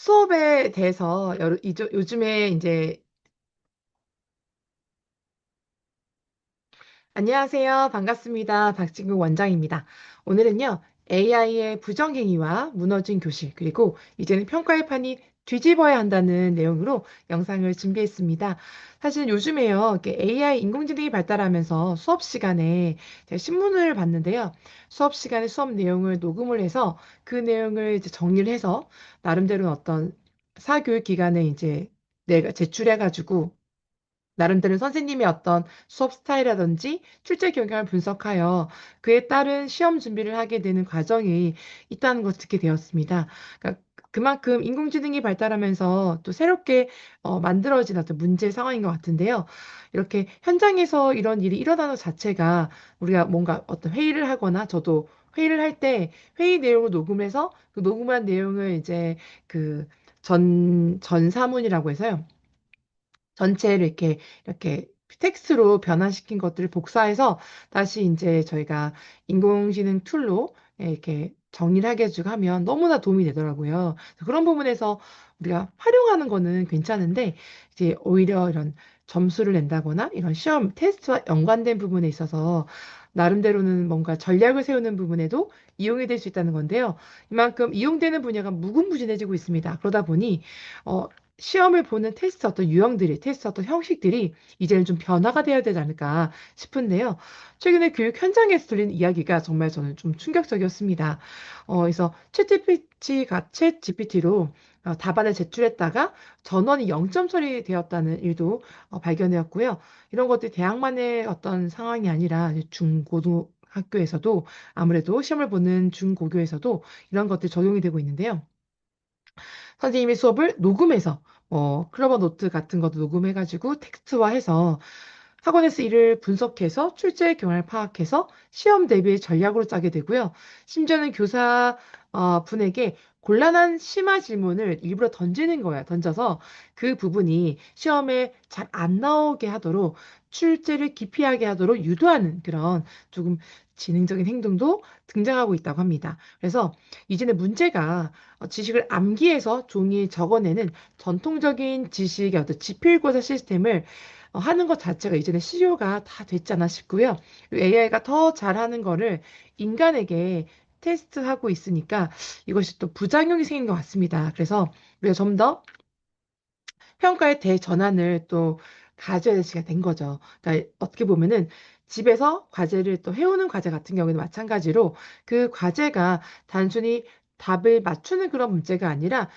수업에 대해서 요즘에 이제 안녕하세요. 반갑습니다. 박진국 원장입니다. 오늘은요, AI의 부정행위와 무너진 교실, 그리고 이제는 평가의 판이 뒤집어야 한다는 내용으로 영상을 준비했습니다. 사실 요즘에요, AI 인공지능이 발달하면서 수업 시간에 제가 신문을 봤는데요. 수업 시간에 수업 내용을 녹음을 해서 그 내용을 이제 정리를 해서 나름대로 어떤 사교육 기관에 이제 내가 제출해가지고 나름대로 선생님의 어떤 수업 스타일이라든지 출제 경향을 분석하여 그에 따른 시험 준비를 하게 되는 과정이 있다는 것을 듣게 되었습니다. 그러니까 그만큼 인공지능이 발달하면서 또 새롭게 만들어진 어떤 문제 상황인 것 같은데요. 이렇게 현장에서 이런 일이 일어나는 것 자체가 우리가 뭔가 어떤 회의를 하거나 저도 회의를 할 때 회의 내용을 녹음해서 그 녹음한 내용을 이제 그 전사문이라고 해서요. 전체를 이렇게 텍스트로 변환시킨 것들을 복사해서 다시 이제 저희가 인공지능 툴로 이렇게 정리를 하게 해주고 하면 너무나 도움이 되더라고요. 그런 부분에서 우리가 활용하는 거는 괜찮은데 이제 오히려 이런 점수를 낸다거나 이런 시험 테스트와 연관된 부분에 있어서 나름대로는 뭔가 전략을 세우는 부분에도 이용이 될 수 있다는 건데요. 이만큼 이용되는 분야가 무궁무진해지고 있습니다. 그러다 보니 어, 시험을 보는 테스트 어떤 유형들이, 테스트 어떤 형식들이 이제는 좀 변화가 되어야 되지 않을까 싶은데요. 최근에 교육 현장에서 들린 이야기가 정말 저는 좀 충격적이었습니다. 그래서 챗 GPT로 답안을 제출했다가 전원이 0점 처리되었다는 일도 발견되었고요. 이런 것들이 대학만의 어떤 상황이 아니라 이제 중고등학교에서도 아무래도 시험을 보는 중고교에서도 이런 것들이 적용이 되고 있는데요. 선생님이 수업을 녹음해서 클로버 노트 같은 것도 녹음해가지고 텍스트화해서 학원에서 이를 분석해서 출제 경향을 파악해서 시험 대비 전략으로 짜게 되고요. 심지어는 교사 분에게 곤란한 심화 질문을 일부러 던지는 거야. 던져서 그 부분이 시험에 잘 안 나오게 하도록 출제를 기피하게 하도록 유도하는 그런 조금 지능적인 행동도 등장하고 있다고 합니다. 그래서 이제는 문제가 지식을 암기해서 종이에 적어내는 전통적인 지식의 어떤 지필고사 시스템을 하는 것 자체가 이제는 시효가 다 됐잖아 싶고요. AI가 더 잘하는 거를 인간에게 테스트하고 있으니까 이것이 또 부작용이 생긴 것 같습니다. 그래서 우리가 좀 더 평가의 대전환을 또 가져야 될 시간이 된 거죠. 그러니까 어떻게 보면은 집에서 과제를 또 해오는 과제 같은 경우에는 마찬가지로 그 과제가 단순히 답을 맞추는 그런 문제가 아니라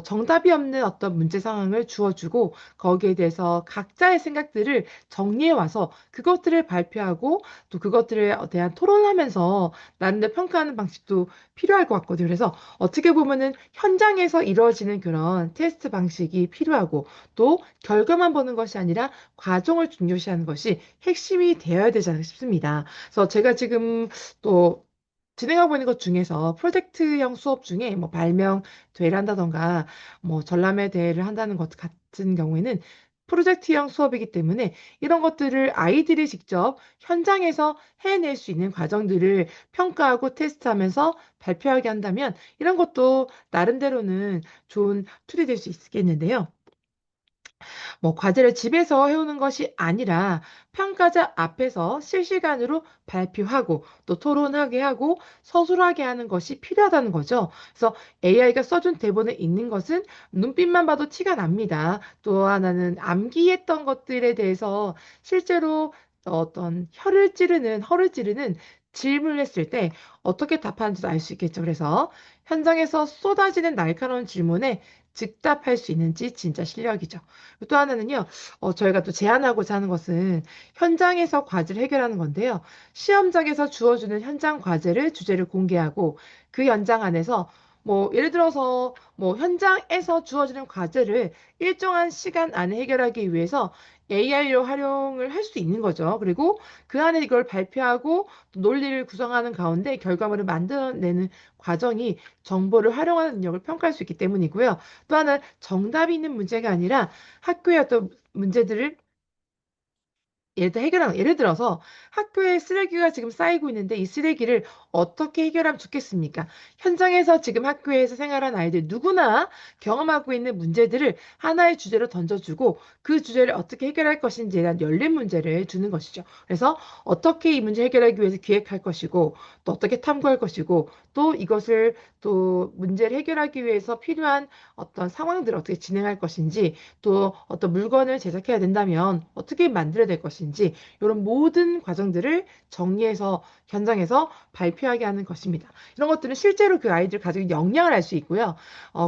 정답이 없는 어떤 문제 상황을 주어주고 거기에 대해서 각자의 생각들을 정리해 와서 그것들을 발표하고 또 그것들에 대한 토론하면서 나름대로 평가하는 방식도 필요할 것 같거든요. 그래서 어떻게 보면은 현장에서 이루어지는 그런 테스트 방식이 필요하고 또 결과만 보는 것이 아니라 과정을 중요시하는 것이 핵심이 되어야 되지 않을까 싶습니다. 그래서 제가 지금 또 진행하고 있는 것 중에서 프로젝트형 수업 중에 뭐 발명 대회를 한다던가 뭐 전람회 대회를 한다는 것 같은 경우에는 프로젝트형 수업이기 때문에 이런 것들을 아이들이 직접 현장에서 해낼 수 있는 과정들을 평가하고 테스트하면서 발표하게 한다면 이런 것도 나름대로는 좋은 툴이 될 수 있겠는데요. 뭐 과제를 집에서 해오는 것이 아니라 평가자 앞에서 실시간으로 발표하고 또 토론하게 하고 서술하게 하는 것이 필요하다는 거죠. 그래서 AI가 써준 대본에 있는 것은 눈빛만 봐도 티가 납니다. 또 하나는 암기했던 것들에 대해서 실제로 어떤 허를 찌르는 질문을 했을 때 어떻게 답하는지도 알 수 있겠죠. 그래서 현장에서 쏟아지는 날카로운 질문에 즉답할 수 있는지 진짜 실력이죠. 또 하나는요, 저희가 또 제안하고자 하는 것은 현장에서 과제를 해결하는 건데요. 시험장에서 주어주는 현장 과제를 주제를 공개하고 그 연장 안에서 뭐 예를 들어서 뭐 현장에서 주어지는 과제를 일정한 시간 안에 해결하기 위해서 AI로 활용을 할 수 있는 거죠. 그리고 그 안에 이걸 발표하고 또 논리를 구성하는 가운데 결과물을 만들어내는 과정이 정보를 활용하는 능력을 평가할 수 있기 때문이고요. 또 하나 정답이 있는 문제가 아니라 학교의 어떤 문제들을 예를 들어서 학교에 쓰레기가 지금 쌓이고 있는데 이 쓰레기를 어떻게 해결하면 좋겠습니까? 현장에서 지금 학교에서 생활한 아이들 누구나 경험하고 있는 문제들을 하나의 주제로 던져주고 그 주제를 어떻게 해결할 것인지에 대한 열린 문제를 주는 것이죠. 그래서 어떻게 이 문제 해결하기 위해서 기획할 것이고 또 어떻게 탐구할 것이고 또 이것을 또 문제를 해결하기 위해서 필요한 어떤 상황들을 어떻게 진행할 것인지 또 어떤 물건을 제작해야 된다면 어떻게 만들어야 될 것인지 이런 모든 과정들을 정리해서 현장에서 발표하게 하는 것입니다. 이런 것들은 실제로 그 아이들 가지고 역량을 알 수 있고요.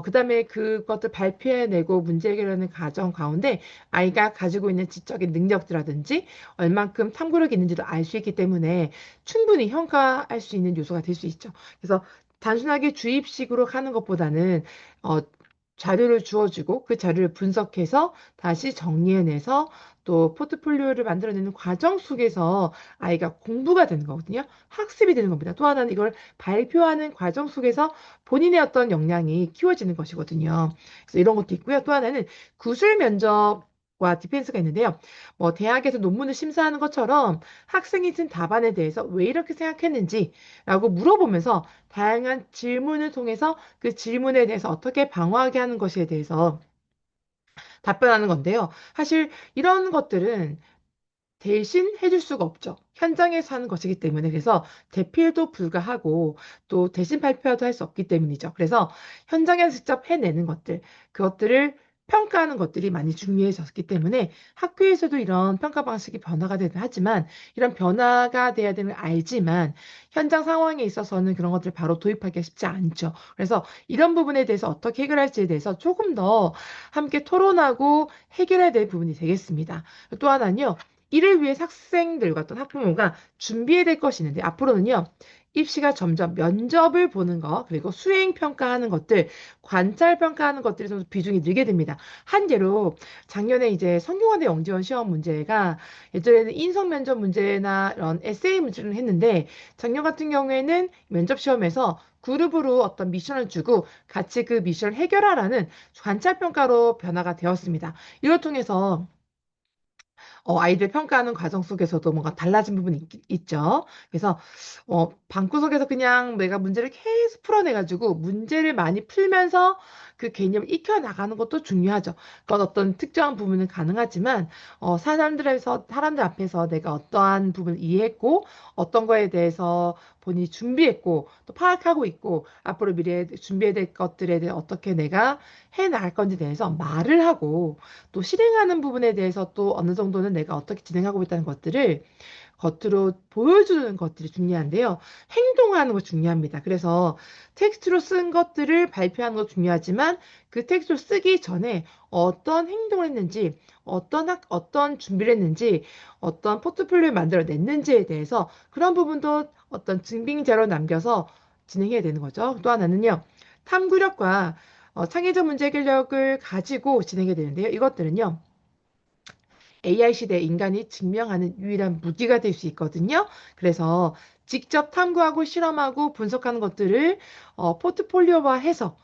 그다음에 그것들 발표해내고 문제 해결하는 과정 가운데 아이가 가지고 있는 지적인 능력이라든지 얼만큼 탐구력이 있는지도 알 수 있기 때문에 충분히 평가할 수 있는 요소가 될 수 있죠. 그래서 단순하게 주입식으로 하는 것보다는 어, 자료를 주어주고 그 자료를 분석해서 다시 정리해내서 또 포트폴리오를 만들어내는 과정 속에서 아이가 공부가 되는 거거든요. 학습이 되는 겁니다. 또 하나는 이걸 발표하는 과정 속에서 본인의 어떤 역량이 키워지는 것이거든요. 그래서 이런 것도 있고요. 또 하나는 구술 면접과 디펜스가 있는데요. 뭐 대학에서 논문을 심사하는 것처럼 학생이 쓴 답안에 대해서 왜 이렇게 생각했는지라고 물어보면서 다양한 질문을 통해서 그 질문에 대해서 어떻게 방어하게 하는 것에 대해서 답변하는 건데요. 사실 이런 것들은 대신 해줄 수가 없죠. 현장에서 하는 것이기 때문에. 그래서 대필도 불가하고 또 대신 발표도 할 수 없기 때문이죠. 그래서 현장에서 직접 해내는 것들, 그것들을 평가하는 것들이 많이 중요해졌기 때문에 학교에서도 이런 평가 방식이 변화가 되긴 하지만 이런 변화가 돼야 되는 걸 알지만 현장 상황에 있어서는 그런 것들을 바로 도입하기가 쉽지 않죠. 그래서 이런 부분에 대해서 어떻게 해결할지에 대해서 조금 더 함께 토론하고 해결해야 될 부분이 되겠습니다. 또 하나는요. 이를 위해 학생들과 또 학부모가 준비해야 될 것이 있는데 앞으로는요. 입시가 점점 면접을 보는 거, 그리고 수행 평가하는 것들, 관찰 평가하는 것들이 좀 비중이 늘게 됩니다. 한 예로 작년에 이제 성균관대 영지원 시험 문제가 예전에는 인성 면접 문제나 이런 에세이 문제를 했는데 작년 같은 경우에는 면접 시험에서 그룹으로 어떤 미션을 주고 같이 그 미션을 해결하라는 관찰 평가로 변화가 되었습니다. 이걸 통해서 아이들 평가하는 과정 속에서도 뭔가 달라진 부분이 있죠. 그래서 방구석에서 그냥 내가 문제를 계속 풀어내가지고 문제를 많이 풀면서 그 개념을 익혀나가는 것도 중요하죠. 그건 어떤 특정한 부분은 가능하지만 사람들 앞에서 내가 어떠한 부분을 이해했고 어떤 거에 대해서 본인이 준비했고 또 파악하고 있고 앞으로 미래에 준비해야 될 것들에 대해 어떻게 내가 해 나갈 건지 대해서 말을 하고 또 실행하는 부분에 대해서 또 어느 정도는 내가 어떻게 진행하고 있다는 것들을 겉으로 보여주는 것들이 중요한데요. 행동하는 거 중요합니다. 그래서 텍스트로 쓴 것들을 발표하는 거 중요하지만 그 텍스트로 쓰기 전에 어떤 행동을 했는지, 어떤 준비를 했는지, 어떤 포트폴리오를 만들어 냈는지에 대해서 그런 부분도 어떤 증빙 자료 남겨서 진행해야 되는 거죠. 또 하나는요. 탐구력과 창의적 문제 해결력을 가지고 진행해야 되는데요. 이것들은요. AI 시대 인간이 증명하는 유일한 무기가 될 수 있거든요. 그래서 직접 탐구하고 실험하고 분석하는 것들을 포트폴리오화해서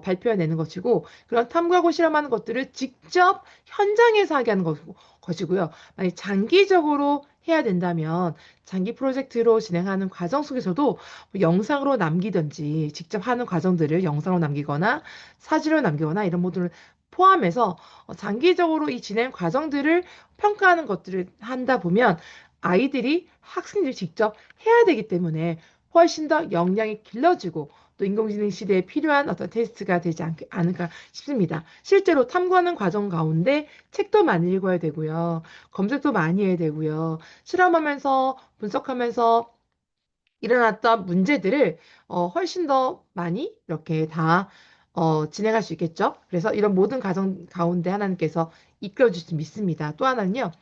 발표해내는 것이고 그런 탐구하고 실험하는 것들을 직접 현장에서 하게 하는 것이고요. 만약 장기적으로 해야 된다면 장기 프로젝트로 진행하는 과정 속에서도 뭐 영상으로 남기든지 직접 하는 과정들을 영상으로 남기거나 사진으로 남기거나 이런 모드를 포함해서 장기적으로 이 진행 과정들을 평가하는 것들을 한다 보면 아이들이 학생들이 직접 해야 되기 때문에 훨씬 더 역량이 길러지고 또 인공지능 시대에 필요한 어떤 테스트가 되지 않을까 싶습니다. 실제로 탐구하는 과정 가운데 책도 많이 읽어야 되고요. 검색도 많이 해야 되고요. 실험하면서 분석하면서 일어났던 문제들을 훨씬 더 많이 이렇게 다 진행할 수 있겠죠. 그래서 이런 모든 과정 가운데 하나님께서 이끌어 주실 수 믿습니다. 또 하나는요.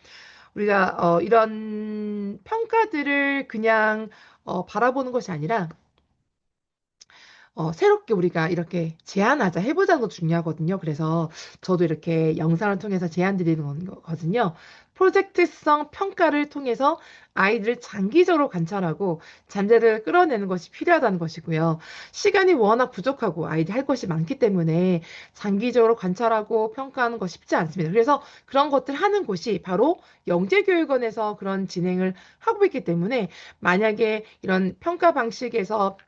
우리가 이런 평가들을 그냥 바라보는 것이 아니라 새롭게 우리가 이렇게 제안하자, 해보자는 것도 중요하거든요. 그래서 저도 이렇게 영상을 통해서 제안 드리는 거거든요. 프로젝트성 평가를 통해서 아이들을 장기적으로 관찰하고 잠재력을 끌어내는 것이 필요하다는 것이고요. 시간이 워낙 부족하고 아이들이 할 것이 많기 때문에 장기적으로 관찰하고 평가하는 거 쉽지 않습니다. 그래서 그런 것들 하는 곳이 바로 영재교육원에서 그런 진행을 하고 있기 때문에 만약에 이런 평가 방식에서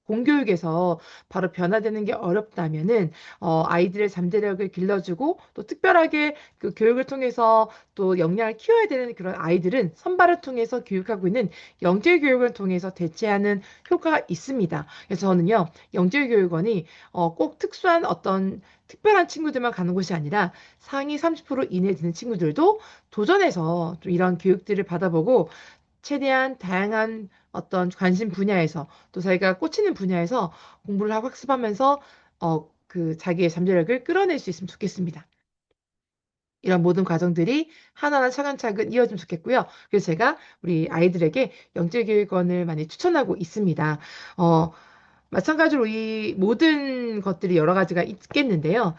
공교육에서 바로 변화되는 게 어렵다면은 아이들의 잠재력을 길러주고 또 특별하게 그 교육을 통해서 또 역량을 키워야 되는 그런 아이들은 선발을 통해서 교육하고 있는 영재교육을 통해서 대체하는 효과가 있습니다. 그래서 저는요 영재교육원이 꼭 특수한 어떤 특별한 친구들만 가는 곳이 아니라 상위 30% 이내에 드는 친구들도 도전해서 좀 이런 교육들을 받아보고 최대한 다양한 어떤 관심 분야에서 또 자기가 꽂히는 분야에서 공부를 하고 학습하면서 그 자기의 잠재력을 끌어낼 수 있으면 좋겠습니다. 이런 모든 과정들이 하나하나 차근차근 이어지면 좋겠고요. 그래서 제가 우리 아이들에게 영재교육원을 많이 추천하고 있습니다. 어, 마찬가지로 이 모든 것들이 여러 가지가 있겠는데요.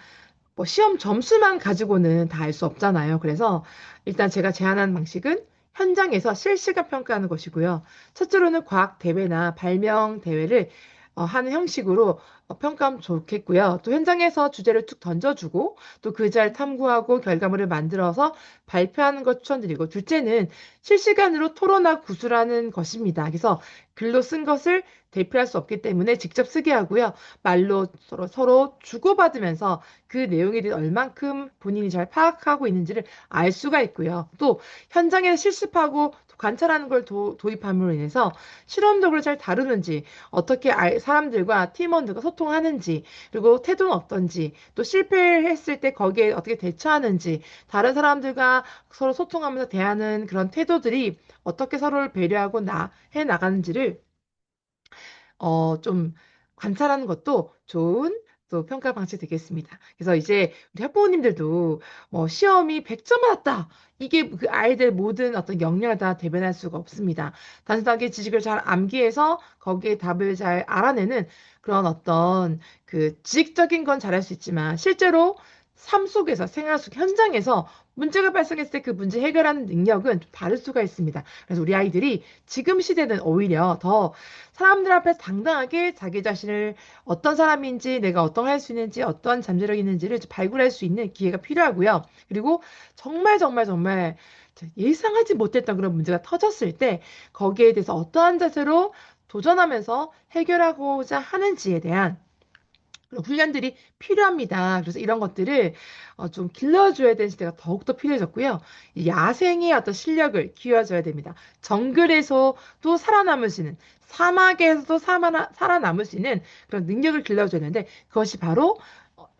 뭐 시험 점수만 가지고는 다 알 수 없잖아요. 그래서 일단 제가 제안하는 방식은 현장에서 실시간 평가하는 것이고요. 첫째로는 과학 대회나 발명 대회를 하는 형식으로 평가하면 좋겠고요. 또 현장에서 주제를 툭 던져주고 또 그 잘 탐구하고 결과물을 만들어서 발표하는 것 추천드리고 둘째는 실시간으로 토론하고 구술하는 것입니다. 그래서 글로 쓴 것을 대표할 수 없기 때문에 직접 쓰게 하고요. 말로 서로 주고받으면서 그 내용에 대해 얼만큼 본인이 잘 파악하고 있는지를 알 수가 있고요. 또 현장에서 실습하고 관찰하는 걸 도입함으로 인해서 실험적으로 잘 다루는지, 어떻게 사람들과 팀원들과 소통하는지, 그리고 태도는 어떤지, 또 실패했을 때 거기에 어떻게 대처하는지, 다른 사람들과 서로 소통하면서 대하는 그런 태도들이 어떻게 서로를 배려하고 해 나가는지를 좀 관찰하는 것도 좋은 또 평가 방식이 되겠습니다. 그래서 이제 우리 학부모님들도 시험이 100점 맞았다. 이게 그 아이들 모든 어떤 역량을 다 대변할 수가 없습니다. 단순하게 지식을 잘 암기해서 거기에 답을 잘 알아내는 그런 어떤 그 지식적인 건 잘할 수 있지만 실제로 삶 속에서 생활 속 현장에서 문제가 발생했을 때 그 문제 해결하는 능력은 좀 다를 수가 있습니다. 그래서 우리 아이들이 지금 시대는 오히려 더 사람들 앞에서 당당하게 자기 자신을 어떤 사람인지, 내가 어떤 걸 할 수 있는지, 어떤 잠재력이 있는지를 발굴할 수 있는 기회가 필요하고요. 그리고 정말 정말 정말 예상하지 못했던 그런 문제가 터졌을 때 거기에 대해서 어떠한 자세로 도전하면서 해결하고자 하는지에 대한 그런 훈련들이 필요합니다. 그래서 이런 것들을 좀 길러줘야 되는 시대가 더욱더 필요해졌고요. 이 야생의 어떤 실력을 키워줘야 됩니다. 정글에서도 살아남을 수 있는, 사막에서도 살아남을 수 있는 그런 능력을 길러줘야 되는데 그것이 바로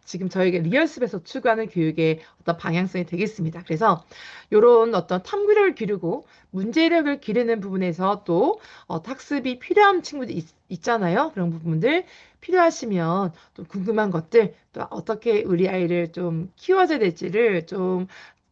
지금 저에게 리얼습에서 추구하는 교육의 어떤 방향성이 되겠습니다. 그래서 이런 어떤 탐구력을 기르고 문제력을 기르는 부분에서 또 학습이 필요한 친구들이 있잖아요. 그런 부분들 필요하시면 또 궁금한 것들 또 어떻게 우리 아이를 좀 키워줘야 될지를 좀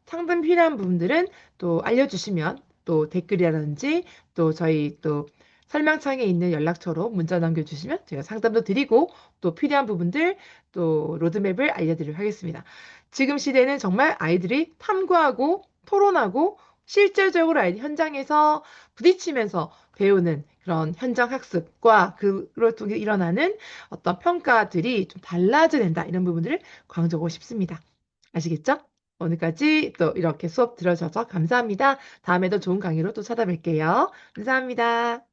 상담 필요한 부분들은 또 알려주시면 또 댓글이라든지 또 저희 또 설명창에 있는 연락처로 문자 남겨주시면 제가 상담도 드리고 또 필요한 부분들 또 로드맵을 알려드리도록 하겠습니다. 지금 시대는 정말 아이들이 탐구하고 토론하고 실제적으로 아이들 현장에서 부딪히면서 배우는 그런 현장 학습과 그걸 통해 일어나는 어떤 평가들이 좀 달라져야 된다. 이런 부분들을 강조하고 싶습니다. 아시겠죠? 오늘까지 또 이렇게 수업 들어주셔서 감사합니다. 다음에도 좋은 강의로 또 찾아뵐게요. 감사합니다.